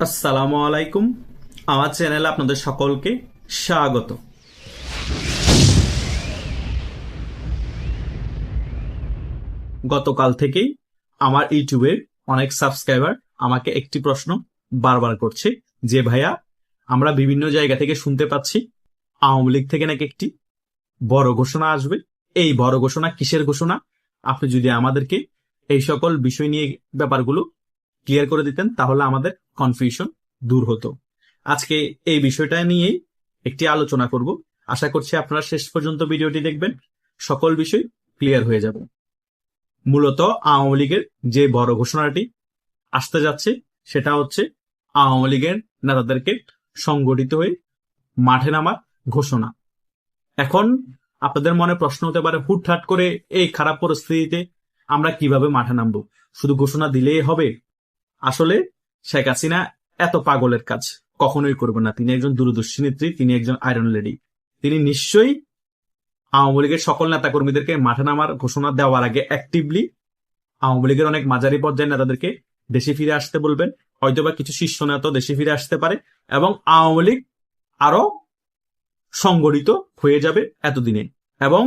আসসালামু আলাইকুম। আমার চ্যানেলে আপনাদের সকলকে স্বাগত। গতকাল থেকেই আমার ইউটিউবে অনেক সাবস্ক্রাইবার আমাকে একটি প্রশ্ন বারবার করছে যে ভাইয়া, আমরা বিভিন্ন জায়গা থেকে শুনতে পাচ্ছি আওয়ামী লীগ থেকে নাকি একটি বড় ঘোষণা আসবে। এই বড় ঘোষণা কিসের ঘোষণা? আপনি যদি আমাদেরকে এই সকল বিষয় নিয়ে ব্যাপারগুলো ক্লিয়ার করে দিতেন তাহলে আমাদের কনফিউশন দূর হতো। আজকে এই বিষয়টা নিয়েই একটি আলোচনা করব। আশা করছি আপনারা শেষ পর্যন্ত ভিডিওটি দেখবেন, সকল বিষয় ক্লিয়ার হয়ে যাবে। মূলত আওয়ামী লীগের যে বড় ঘোষণাটি আসতে যাচ্ছে সেটা হচ্ছে আওয়ামী লীগের নেতাদেরকে সংগঠিত হয়ে মাঠে নামার ঘোষণা। এখন আপনাদের মনে প্রশ্ন হতে পারে, হুটহাট করে এই খারাপ পরিস্থিতিতে আমরা কিভাবে মাঠে নামবো? শুধু ঘোষণা দিলেই হবে? আসলে শেখ হাসিনা এত পাগলের কাজ কখনোই করবে না। তিনি একজন দূরদর্শী নেত্রী, তিনি একজন আয়রন লেডি। তিনি নিশ্চয়ই আওয়ামী লীগের সকল নেতাকর্মীদেরকে মাঠে নামার ঘোষণা দেওয়ার আগে অ্যাক্টিভলি আওয়ামী লীগের অনেক মাঝারি পর্যায়ের নেতাদেরকে দেশে ফিরে আসতে বলবেন। হয়তোবা কিছু শীর্ষ নেতা দেশে ফিরে আসতে পারে এবং আওয়ামী লীগ আরো সংগঠিত হয়ে যাবে এতদিনে, এবং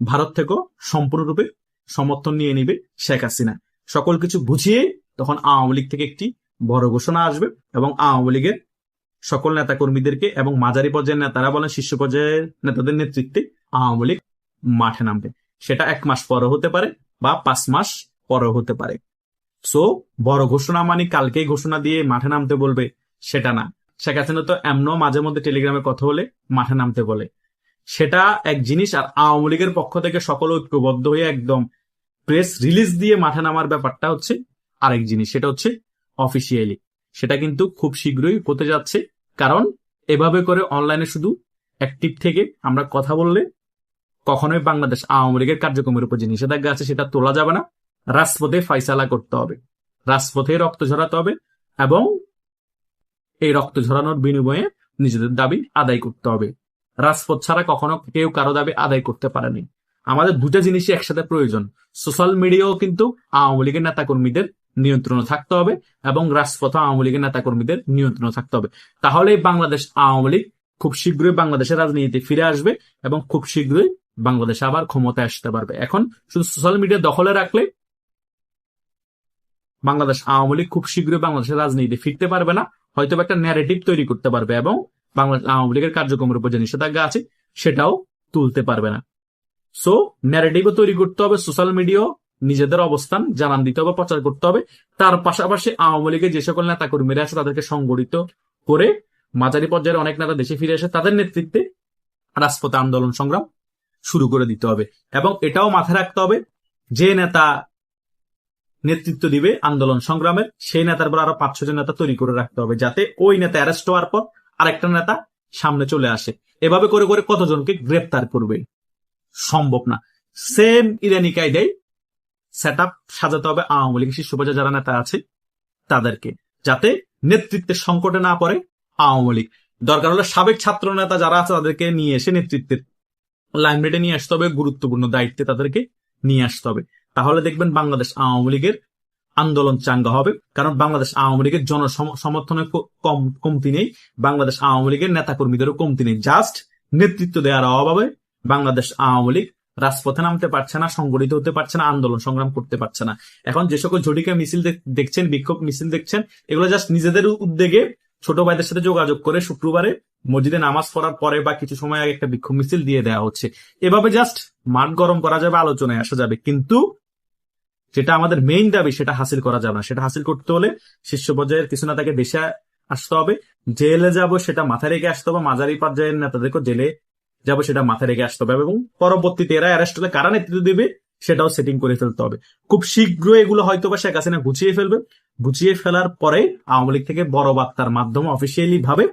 ভারত থেকেও সম্পূর্ণরূপে সমর্থন নিয়ে নিবে শেখ হাসিনা। সকল কিছু বুঝিয়ে তখন আওয়ামী লীগ থেকে একটি বড় ঘোষণা আসবে এবং আওয়ামী লীগের সকল নেতা কর্মীদেরকে এবং মাঝারি পর্যায়ের নেতারা বলেন শীর্ষ পর্যায়ের নেতাদের নেতৃত্বে আওয়ামী লীগ মাঠে নামবে। সেটা 1 মাস পরে হতে পারে বা 5 মাস পরে হতে পারে। সো বড় ঘোষণা মানে কালকেই ঘোষণা দিয়ে মাঠে নামতে বলবে সেটা না। শেখ হাসিনা তো এমনও মাঝে মধ্যে টেলিগ্রামে কথা হলে মাঠে নামতে বলে, সেটা এক জিনিস। আর আওয়ামী লীগের পক্ষ থেকে সকল ঐক্যবদ্ধ হয়ে একদম প্রেস রিলিজ দিয়ে মাঠে নামার ব্যাপারটা হচ্ছে আরেক জিনিস। সেটা হচ্ছে অফিসিয়ালি, সেটা কিন্তু খুব শীঘ্রই হতে যাচ্ছে। কারণ এভাবে করে অনলাইনে শুধু অ্যাক্টিভ থেকে আমরা কথা বললে কখনোই বাংলাদেশ আওয়ামী লীগের কার্যক্রমের উপর যে নিষেধাজ্ঞা আছে সেটা তোলা যাবে না। রাজপথে ফাইসালা করতে হবে, রাজপথে রক্ত ঝরাতে হবে এবং এই রক্ত ঝরানোর বিনিময়ে নিজেদের দাবি আদায় করতে হবে। রাজপথ ছাড়া কখনো কেউ কারো দাবি আদায় করতে পারেনি। আমাদের দুটা জিনিসই একসাথে প্রয়োজন। সোশ্যাল মিডিয়াও কিন্তু আওয়ামী লীগের নেতাকর্মীদের নিয়ন্ত্রণে থাকতে হবে এবং রাজপথ আওয়ামী লীগের নেতাকর্মীদের নিয়ন্ত্রণে থাকতে হবে। তাহলেই বাংলাদেশ আওয়ামী লীগ খুব শীঘ্রই বাংলাদেশের রাজনীতিতে ফিরে আসবে এবং খুব শীঘ্রই বাংলাদেশে আবার ক্ষমতায় আসতে পারবে। এখন শুধু সোশ্যাল মিডিয়া দখলে রাখলে বাংলাদেশ আওয়ামী লীগ খুব শীঘ্রই বাংলাদেশের রাজনীতিতে ফিরতে পারবে না। হয়তো একটা ন্যারেটিভ তৈরি করতে পারবে এবং বাংলাদেশ আওয়ামী লীগের কার্যক্রমের উপর যে নিষেধাজ্ঞা আছে সেটাও তুলতে পারবে না। সো ন্যারেটিভও তৈরি করতে হবে, সোশ্যাল মিডিয়াও নিজেদের অবস্থান জানান দিতে হবে, প্রচার করতে হবে। তার পাশাপাশি আওয়ামী লীগের যে সকল নেতা কর্মীরা আছে তাদেরকে সংগঠিত করে মাঝারি পর্যায়ের অনেক নেতা দেশে ফিরে এসে তাদের নেতৃত্বে রাজপথে আন্দোলন সংগ্রাম শুরু করে দিতে হবে। এবং এটাও মাথায় রাখতে হবে, যে নেতা নেতৃত্ব দিবে আন্দোলন সংগ্রামের সেই নেতার পর আরো 5-6 জন নেতা তৈরি করে রাখতে হবে, যাতে ওই নেতা অ্যারেস্ট হওয়ার পর আরেকটা নেতা সামনে চলে আসে। এভাবে করে করে কতজনকে গ্রেপ্তার করবে? সম্ভব না। সেম ইরানি কায়দায় সেট আপ সাজাতে হবে আওয়ামী লীগ শীর্ষ পর্যায়ে যারা নেতা আছে তাদেরকে, যাতে নেতৃত্বের সংকটে না পড়ে আওয়ামী লীগ। দরকার হলে সাবেক ছাত্র নেতা যারা আছে তাদেরকে নিয়ে এসে নেতৃত্বের লাইমলাইটে নিয়ে আসতে হবে, গুরুত্বপূর্ণ দায়িত্বে তাদেরকে নিয়ে আসতে হবে। তাহলে দেখবেন বাংলাদেশ আওয়ামী লীগের আন্দোলন চাঙ্গা হবে। কারণ বাংলাদেশ আওয়ামী লীগের জনসমর্থনের কমতি নেই, বাংলাদেশ আওয়ামী লীগের নেতাকর্মীদেরও কমতি নেই। জাস্ট নেতৃত্ব দেওয়ার অভাবে বাংলাদেশ আওয়ামী লীগ রাজপথে নামতে পারছে না, সংগঠিত হতে পারছে না, আন্দোলন সংগ্রাম করতে পারছে না। এখন যে সকল ঝটিকা মিছিল দেখছেন, বিক্ষোভ মিছিল দেখছেন, এগুলো জাস্ট নিজেদের উদ্যোগে ছোট ভাইদের সাথে যোগাযোগ করে শুক্রবারে মসজিদে নামাজ পড়ার পরে বা কিছু সময় আগে একটা বিক্ষোভ মিছিল দিয়ে দেওয়া হচ্ছে। এভাবে জাস্ট মাঠ গরম করা যাবে, আলোচনায় আসা যাবে, কিন্তু যেটা আমাদের মেইন দাবি সেটা হাসিল করা যাবে না। সেটা হাসিল করতে হলে শীর্ষ পর্যায়ের কিছু নেতাকে দেশে আসতে হবে, জেলে যাব সেটা মাথায় রেখে আসতে হবে, মাঝারি পর্যায়ের নেতাদেরকে জেলে যাবো সেটা মাথায় রেখে আসতে হবে, এবং পরবর্তীতে এরা অ্যারেস্ট হলে কারা নেতৃত্ব দিবে সেটাও সেটিং করে ফেলতে হবে। খুব শীঘ্রই এগুলো হয়তো বা শেখ হাসিনা গুছিয়ে ফেলবে। গুছিয়ে ফেলার পরে আওয়ামী লীগ থেকে বড় বার্তার মাধ্যমে অফিসিয়ালি ভাবে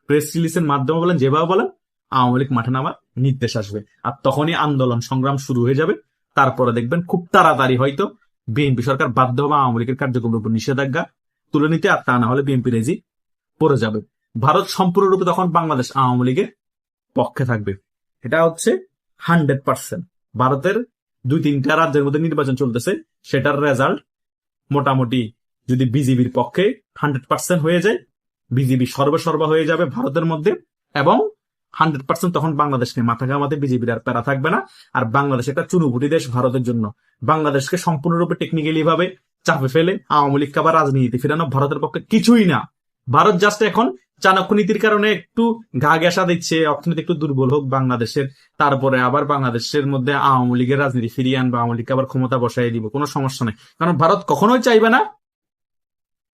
প্রেস রিলিজের মাধ্যমে বলেন, যেভাবে বলেন আওয়ামী লীগ মাঠে নামার নির্দেশ আসবে। আর তখনই আন্দোলন সংগ্রাম শুরু হয়ে যাবে। তারপরে দেখবেন খুব তাড়াতাড়ি হয়তো বিএনপি সরকার বাধ্য হবে আওয়ামী লীগের কার্যক্রমের উপর নিষেধাজ্ঞা তুলে নিতে, আর তা না হলে বিএনপি রেজি পড়ে যাবে। ভারত সম্পূর্ণরূপে তখন বাংলাদেশ আওয়ামী লীগের পক্ষে থাকবে। এটা হচ্ছে 100%। ভারতের 2-3টা রাজ্যের মধ্যে নির্বাচন চলতেছে, সেটার রেজাল্ট মোটামুটি যদি বিজেপির পক্ষে 100% হয়ে যায়, বিজেপি সর্বসর্বা হয়ে যাবে ভারতের মধ্যে, এবং 100% তখন বাংলাদেশ নিয়ে মাথা ঘামাতে বিজেপির আর প্যারা থাকবে না। আর বাংলাদেশ একটা চুনুপুটি দেশ ভারতের জন্য। বাংলাদেশকে সম্পূর্ণরূপে টেকনিক্যালি ভাবে চাপে ফেলে আওয়ামী লীগকে আবার রাজনীতি ফেরানো ভারতের পক্ষে কিছুই না। ভারত জাস্ট এখন চাণক্য নীতির কারণে একটু ঘা ঘেঁষা দিচ্ছে, অর্থনীতি একটু দুর্বল হোক বাংলাদেশের, তারপরে আবার বাংলাদেশের মধ্যে আওয়ামী লীগের রাজনীতি ফিরিয়ে আনবে, আওয়ামী লীগকে আবার ক্ষমতা বসাই দিব, কোনো সমস্যা নেই। কারণ ভারত কখনোই চাইবে না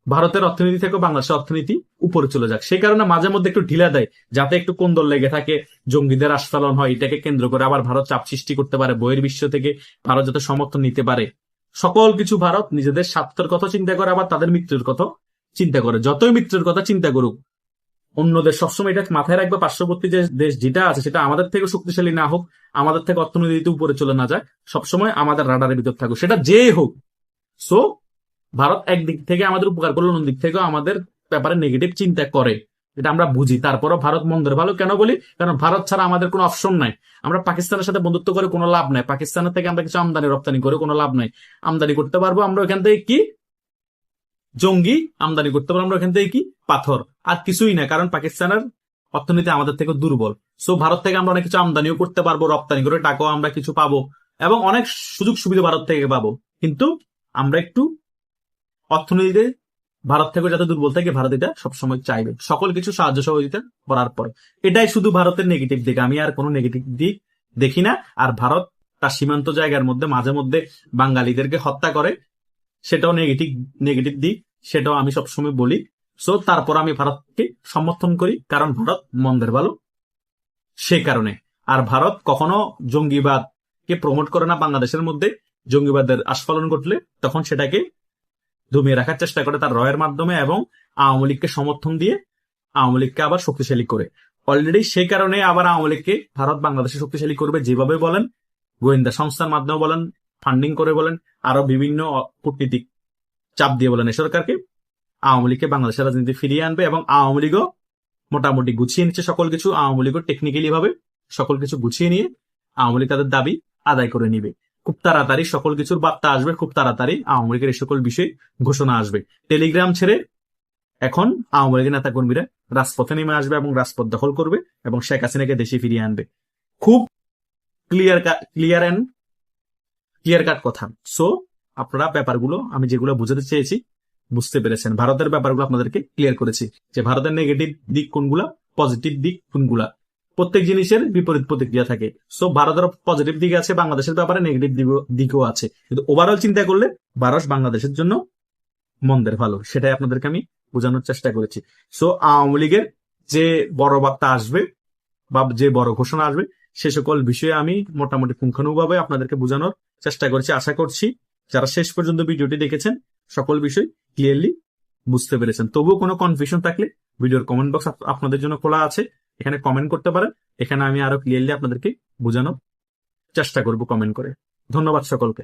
ভারতের অর্থনীতি থেকে বাংলাদেশের অর্থনীতি উপরে চলে যাক। সেই কারণে মাঝে মধ্যে একটু ঢিলা দেয়, যাতে একটু কোন্দল লেগে থাকে, জঙ্গিদের আস্ফালন হয়, এটাকে কেন্দ্র করে আবার ভারত চাপ সৃষ্টি করতে পারে, বহির্বিশ্ব থেকে ভারত যাতে সমর্থন নিতে পারে। সকল কিছু ভারত নিজেদের স্বার্থের কথা চিন্তা করে, আবার তাদের মৃত্যুর কথা চিন্তা করে। যতই মৃত্যুর কথা চিন্তা করুক, অন্য দেশ সবসময় এটা মাথায় রাখবে, পার্শ্ববর্তী যে দেশ যেটা আছে সেটা আমাদের থেকে শক্তিশালী না হোক, আমাদের থেকে অর্থনীতিতে উপরে চলে না যায়, সবসময় আমাদের রাডারের ভিতর থাকুক, সেটা যে হোক। সো ভারত একদিক থেকে আমাদের উপকার করলো, অন্যদিক থেকেও আমাদের ব্যাপারে নেগেটিভ চিন্তা করে, এটা আমরা বুঝি। তারপরও ভারত মন্দের ভালো কেন বলি? কারণ ভারত ছাড়া আমাদের কোনো অপশন নাই। আমরা পাকিস্তানের সাথে বন্ধুত্ব করে কোনো লাভ নাই, পাকিস্তানের থেকে আমরা কিছু আমদানি রপ্তানি করে কোনো লাভ নাই। আমদানি করতে পারবো আমরা ওখান থেকে কি? জঙ্গি। আমদানি করতে পারবো আমরা ওখান থেকে কি? পাথর। আর কিছুই না, কারণ পাকিস্তানের অর্থনীতি আমাদের থেকে দুর্বল। সো ভারত থেকে আমরা অনেক কিছু আমদানিও করতে পারবো, রপ্তানি করে টাকাও আমরা কিছু পাবো, এবং অনেক সুযোগ সুবিধা ভারত থেকে পাবো। কিন্তু আমরা একটু অর্থনীতিতে ভারত থেকে যাতে দুর্বল থাকে, ভারত এটা সবসময় চাইবে সকল কিছু সাহায্য সহযোগিতা করার পরে। এটাই শুধু ভারতের নেগেটিভ দিক, আমি আর কোনো নেগেটিভ দিক দেখি না। আর ভারত তার সীমান্ত জায়গার মধ্যে মাঝে মধ্যে বাঙালিদেরকে হত্যা করে, সেটাও নেগেটিভ দিক, সেটাও আমি সবসময় বলি। সো তারপর আমি ভারতকে সমর্থন করি, কারণ ভারত মন্দের ভালো সে কারণে। আর ভারত কখনো জঙ্গিবাদকে প্রমোট করে না বাংলাদেশের মধ্যে। জঙ্গিবাদের আস্ফালন ঘটলে তখন সেটাকে দমিয়ে রাখার চেষ্টা করে তার রয়ের মাধ্যমে, এবং আওয়ামী লীগকে সমর্থন দিয়ে আওয়ামী লীগকে আবার শক্তিশালী করে। অলরেডি সেই কারণে আবার আওয়ামী লীগকে ভারত বাংলাদেশে শক্তিশালী করবে, যেভাবে বলেন, গোয়েন্দা সংস্থার মাধ্যমে বলেন, ফান্ডিং করে বলেন, আরো বিভিন্ন কূটনীতিক চাপ দিয়ে বলেন, এই সরকারকে আওয়ামী লীগকে বাংলাদেশের রাজনীতি ফিরিয়ে আনবে। এবং আওয়ামী লীগও মোটামুটি গুছিয়ে নিচ্ছে সকল কিছু। আওয়ামী লীগও টেকনিক্যালি ভাবে সকল কিছু গুছিয়ে নিয়ে আওয়ামী লীগ তাদের দাবি আদায় করে নিবে। খুব তাড়াতাড়ি সকল কিছুর বার্তা আসবে, খুব তাড়াতাড়ি আওয়ামী লীগের এই সকল বিষয়ে ঘোষণা আসবে। টেলিগ্রাম ছেড়ে এখন আওয়ামী লীগের নেতা কর্মীরা রাজপথে নেমে আসবে এবং রাজপথ দখল করবে এবং শেখ হাসিনাকে দেশে ফিরিয়ে আনবে। খুব ক্লিয়ার কাট কথা। সো আপনারা ব্যাপারগুলো আমি যেগুলো বুঝাতে চেয়েছি বুঝতে পেরেছেন। ভারতের ব্যাপারগুলো আপনাদেরকে ক্লিয়ার করেছি, যে ভারতের নেগেটিভ দিক কোনগুলা, পজিটিভ দিক কোনগুলা। প্রত্যেক জিনিসের বিপরীত প্রতিক্রিয়া থাকে। সো ভারতের পজিটিভ দিক আছে, বাংলাদেশের ব্যাপারে নেগেটিভ দিকও আছে, কিন্তু ওভারঅল চিন্তা করলে ভারত বাংলাদেশের জন্য মন্দের ভালো, সেটাই আপনাদেরকে আমি বোঝানোর চেষ্টা করেছি। সো আওয়ামী লীগের যে বড় বার্তা আসবে বা যে বড় ঘোষণা আসবে, সে সকল বিষয়ে আমি মোটামুটি পুঙ্খানুভাবে আপনাদেরকে বোঝানোর চেষ্টা করেছি। আশা করছি যারা শেষ পর্যন্ত ভিডিওটি দেখেছেন সকল বিষয় ক্লিয়ারলি বুঝতে পেরেছেন। তবুও কোনো কনফিউশন থাকলে ভিডিওর কমেন্ট বক্স আপনাদের জন্য খোলা আছে, এখানে কমেন্ট করতে পারেন। এখানে আমি আরো ক্লিয়ারলি আপনাদেরকে বোঝানোর চেষ্টা করব কমেন্ট করে। ধন্যবাদ সকলকে।